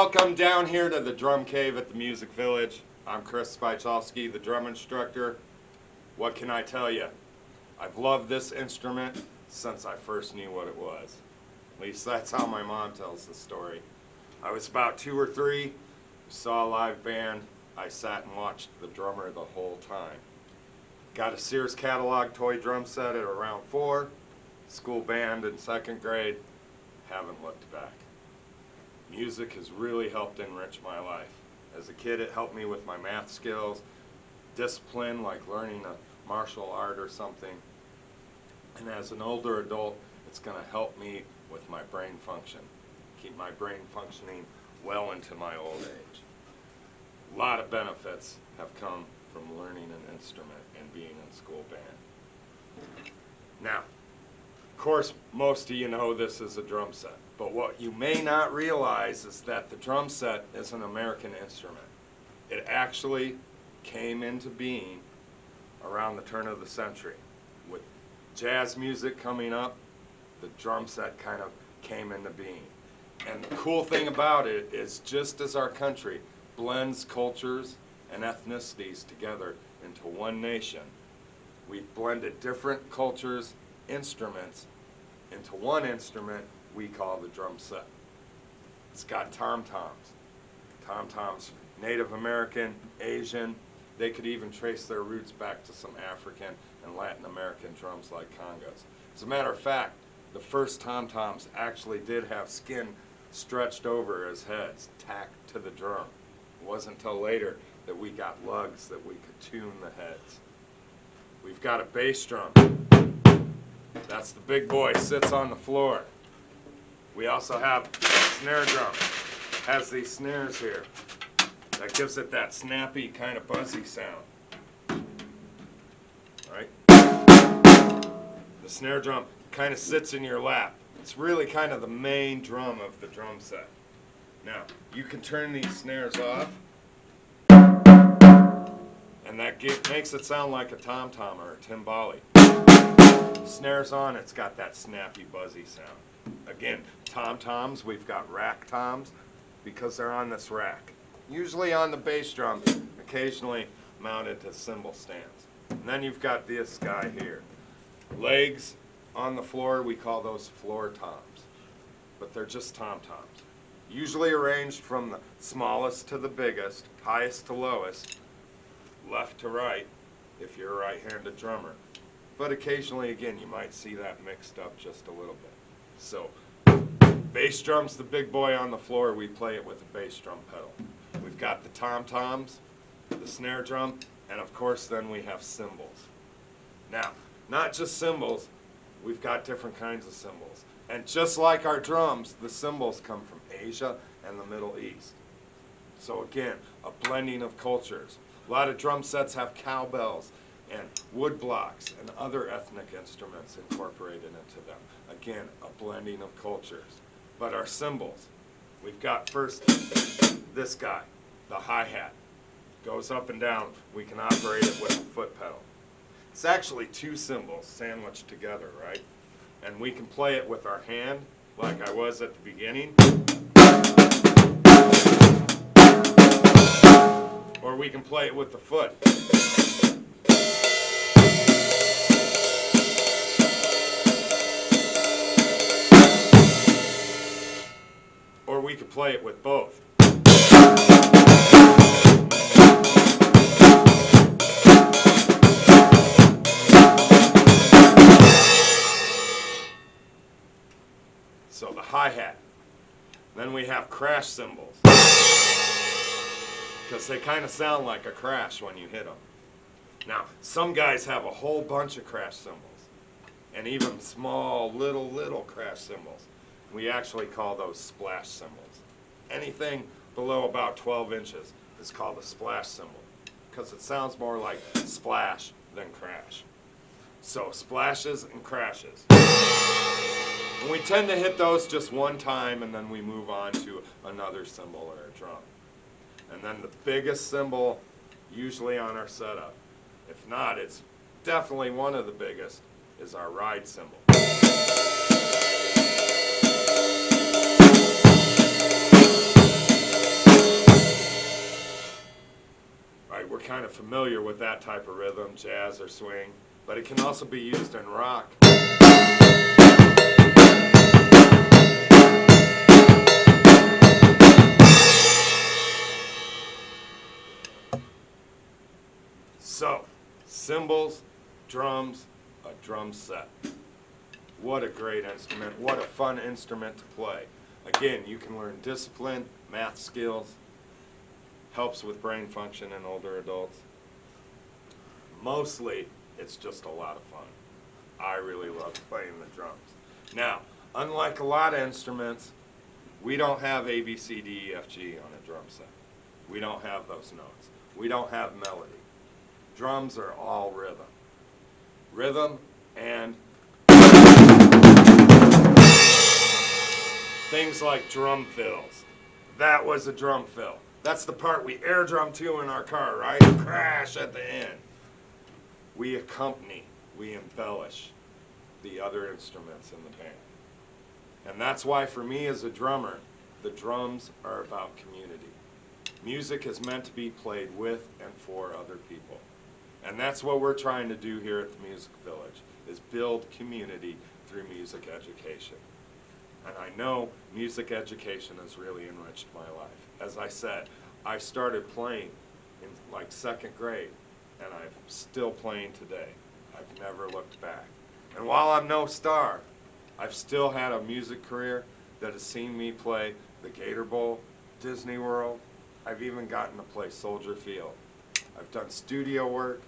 Welcome down here to the Drum Cave at the Music Village. I'm Chris Spychalski, the drum instructor. What can I tell you? I've loved this instrument since I first knew what it was. At least that's how my mom tells the story. I was about 2 or 3, saw a live band. I sat and watched the drummer the whole time. Got a Sears catalog toy drum set at around 4, school band in 2nd grade, haven't looked back. Music has really helped enrich my life. As a kid, it helped me with my math skills, discipline like learning a martial art or something. And as an older adult, it's going to help me with my brain function, keep my brain functioning well into my old age. A lot of benefits have come from learning an instrument and being in school band. Now, of course, most of you know this is a drum set. But what you may not realize is that the drum set is an American instrument. It actually came into being around the turn of the century. With jazz music coming up, the drum set kind of came into being. And the cool thing about it is, just as our country blends cultures and ethnicities together into one nation, we've blended different cultures, instruments, into one instrument we call the drum set. It's got tom-toms. Tom-toms, Native American, Asian. They could even trace their roots back to some African and Latin American drums like congos. As a matter of fact, the first tom-toms actually did have skin stretched over as heads, tacked to the drum. It wasn't until later that we got lugs that we could tune the heads. We've got a bass drum. That's the big boy, sits on the floor. We also have a snare drum. Has these snares here. That gives it that snappy, kind of buzzy sound. Right? The snare drum kind of sits in your lap. It's really kind of the main drum of the drum set. Now, you can turn these snares off, and that makes it sound like a tom-tom or a timbali. Snares on, it's got that snappy, buzzy sound. Again, tom-toms, we've got rack toms because they're on this rack. Usually on the bass drum, occasionally mounted to cymbal stands. And then you've got this guy here. Legs on the floor, we call those floor toms. But they're just tom-toms. Usually arranged from the smallest to the biggest, highest to lowest, left to right, if you're a right-handed drummer. But occasionally, again, you might see that mixed up just a little bit. So, bass drum's the big boy on the floor. We play it with a bass drum pedal. We've got the tom-toms, the snare drum, and of course then we have cymbals. Now, not just cymbals, we've got different kinds of cymbals. And just like our drums, the cymbals come from Asia and the Middle East. So again, a blending of cultures. A lot of drum sets have cowbells and wood blocks and other ethnic instruments incorporated into them. Again, a blending of cultures. But our cymbals, we've got first this guy, the hi-hat. Goes up and down. We can operate it with a foot pedal. It's actually 2 cymbals sandwiched together, right? And we can play it with our hand, like I was at the beginning. Or we can play it with the foot. Or we could play it with both. So the hi-hat. Then we have crash cymbals, because they kind of sound like a crash when you hit them. Now, some guys have a whole bunch of crash cymbals, and even small, little crash cymbals. We actually call those splash cymbals. Anything below about 12 inches is called a splash cymbal, because it sounds more like splash than crash. So splashes and crashes. And we tend to hit those just one time, and then we move on to another cymbal or a drum. And then the biggest cymbal usually on our setup, if not, it's definitely one of the biggest, is our ride cymbal. kind of familiar with that type of rhythm, jazz or swing, but it can also be used in rock. So, cymbals, drums, a drum set. What a great instrument. What a fun instrument to play. Again, you can learn discipline, math skills, helps with brain function in older adults. Mostly, it's just a lot of fun. I really love playing the drums. Now, unlike a lot of instruments, we don't have A, B, C, D, E, F, G on a drum set. We don't have those notes. We don't have melody. Drums are all rhythm. Rhythm and things like drum fills. That was a drum fill. That's the part we air drum to in our car, right? Crash at the end. We accompany, we embellish the other instruments in the band. And that's why for me as a drummer, the drums are about community. Music is meant to be played with and for other people. And that's what we're trying to do here at the Music Village, is build community through music education. And I know music education has really enriched my life. As I said, I started playing in like 2nd grade, and I'm still playing today. I've never looked back. And while I'm no star, I've still had a music career that has seen me play the Gator Bowl, Disney World. I've even gotten to play Soldier Field. I've done studio work,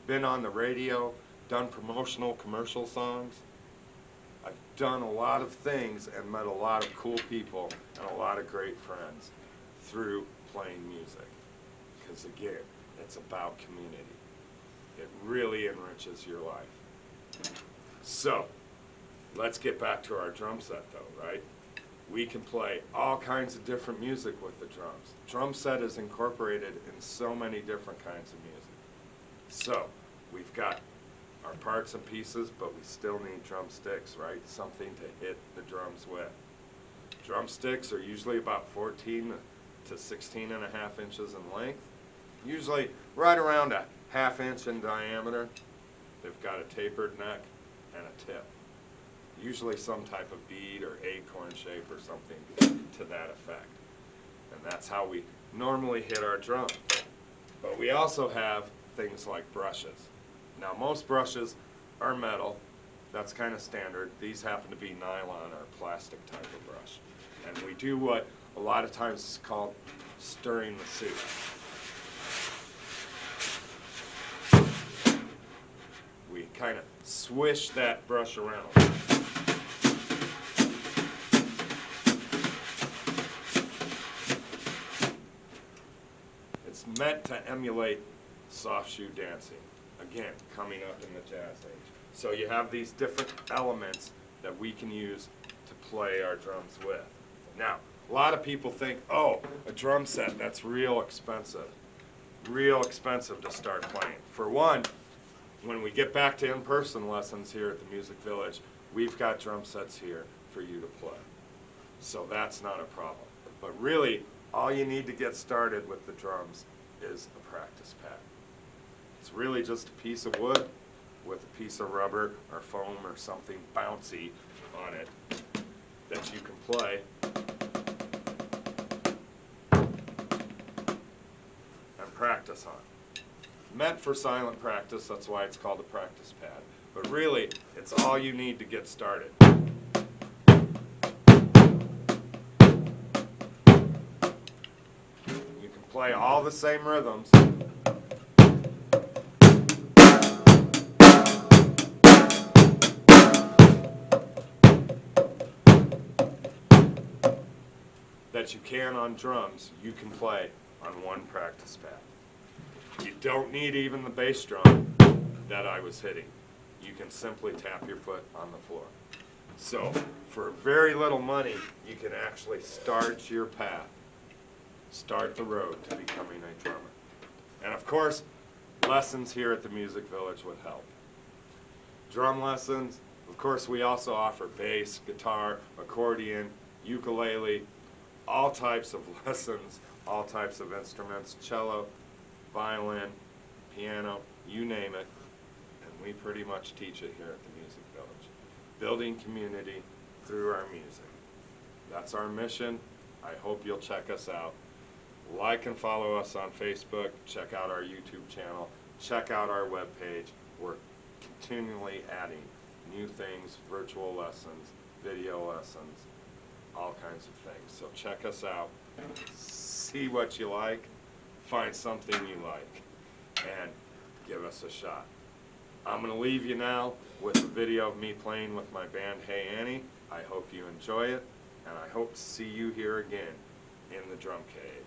been on the radio, done promotional commercial songs. I've done a lot of things and met a lot of cool people and a lot of great friends through playing music. Because again, it's about community. It really enriches your life. So, let's get back to our drum set though, right? We can play all kinds of different music with the drums. Drum set is incorporated in so many different kinds of music. So, we've got our parts and pieces, but we still need drumsticks, right? Something to hit the drums with. Drumsticks are usually about 14 to 16 and a half inches in length. Usually right around a 1/2 inch in diameter. They've got a tapered neck and a tip. Usually some type of bead or acorn shape or something to that effect. And that's how we normally hit our drum. But we also have things like brushes. Now most brushes are metal. That's kind of standard. These happen to be nylon or plastic type of brush. And we do what a lot of times is called stirring the soup. We kind of swish that brush around. It's meant to emulate soft shoe dancing. Again, coming up in the jazz age. So you have these different elements that we can use to play our drums with. Now, a lot of people think, oh, a drum set, that's real expensive. Real expensive to start playing. For one, when we get back to in-person lessons here at the Music Village, we've got drum sets here for you to play. So that's not a problem. But really, all you need to get started with the drums is a practice pad. It's really just a piece of wood with a piece of rubber or foam or something bouncy on it that you can play and practice on. Meant for silent practice, that's why it's called a practice pad. But really, it's all you need to get started. You can play all the same rhythms. That you can on drums, you can play on one practice pad. You don't need even the bass drum that I was hitting. You can simply tap your foot on the floor. So, for very little money, you can actually start your path, start the road to becoming a drummer. And of course, lessons here at the Music Village would help. Drum lessons, of course we also offer bass, guitar, accordion, ukulele, all types of lessons, all types of instruments, cello, violin, piano, you name it, and we pretty much teach it here at the Music Village. Building community through our music. That's our mission. I hope you'll check us out. Like and follow us on Facebook. Check out our YouTube channel. Check out our webpage. We're continually adding new things, virtual lessons, video lessons, all kinds of things. So check us out. See what you like. Find something you like. And give us a shot. I'm going to leave you now with a video of me playing with my band, Hey Annie. I hope you enjoy it, and I hope to see you here again in the Drum Cave.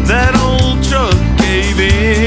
That old truck gave in.